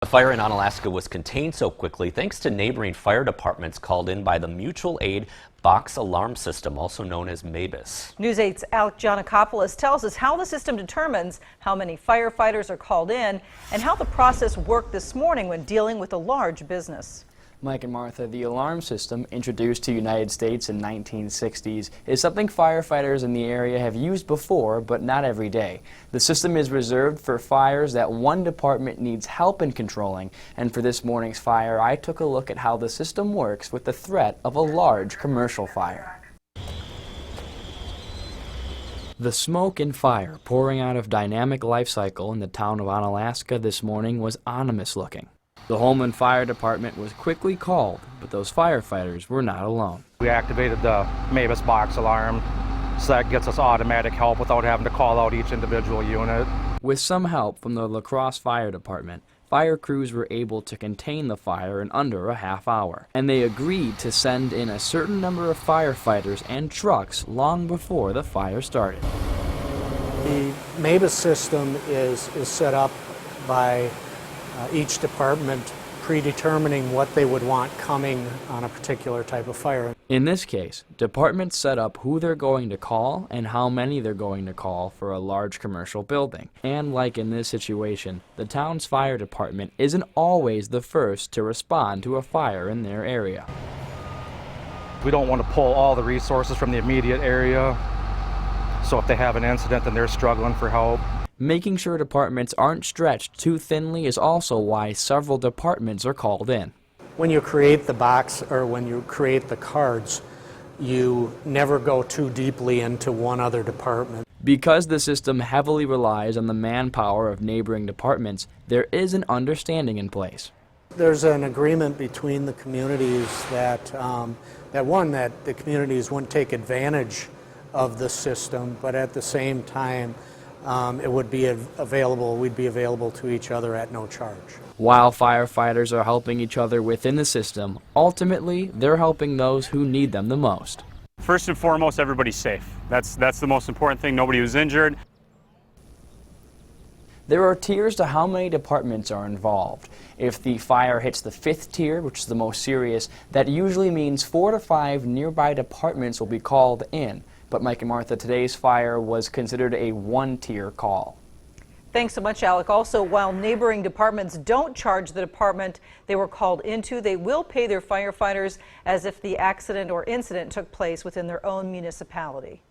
The fire in Onalaska was contained so quickly thanks to neighboring fire departments called in by the mutual aid box alarm system, also known as MABAS. News 8's Alec Giannakopoulos tells us how the system determines how many firefighters are called in and how the process worked this morning when dealing with a large business. Mike and Martha, the alarm system, introduced to the United States in 1960s, is something firefighters in the area have used before, but not every day. The system is reserved for fires that one department needs help in controlling, and for this morning's fire, I took a look at how the system works with the threat of a large commercial fire. The smoke and fire pouring out of Dynamic Life Cycle in the town of Onalaska this morning was ominous looking. The Holman Fire Department was quickly called, but those firefighters were not alone. We activated the MABAS box alarm, so that gets us automatic help without having to call out each individual unit. With some help from the La Crosse Fire Department, fire crews were able to contain the fire in under a half hour, and they agreed to send in a certain number of firefighters and trucks long before the fire started. The MABAS system is set up by each department predetermining what they would want coming on a particular type of fire. In this case, departments set up who they're going to call and how many they're going to call for a large commercial building. And like in this situation, the town's fire department isn't always the first to respond to a fire in their area. We don't want to pull all the resources from the immediate area, so if they have an incident and they're struggling for help. Making sure departments aren't stretched too thinly is also why several departments are called in. When you create the box or when you create the cards, you never go too deeply into one other department. Because the system heavily relies on the manpower of neighboring departments, there is an understanding in place. There's an agreement between the communities that the communities wouldn't take advantage of the system, but at the same time, it would be available, we'd be available to each other at no charge. While firefighters are helping each other within the system, ultimately they're helping those who need them the most. First and foremost, everybody's safe. That's the most important thing. Nobody was injured. There are tiers to how many departments are involved. If the fire hits the 5th tier, which is the most serious, that usually means 4 to 5 nearby departments will be called in. But Mike and Martha, today's fire was considered a 1-tier call. Thanks so much, Alec. Also, while neighboring departments don't charge the department they were called into, they will pay their firefighters as if the accident or incident took place within their own municipality.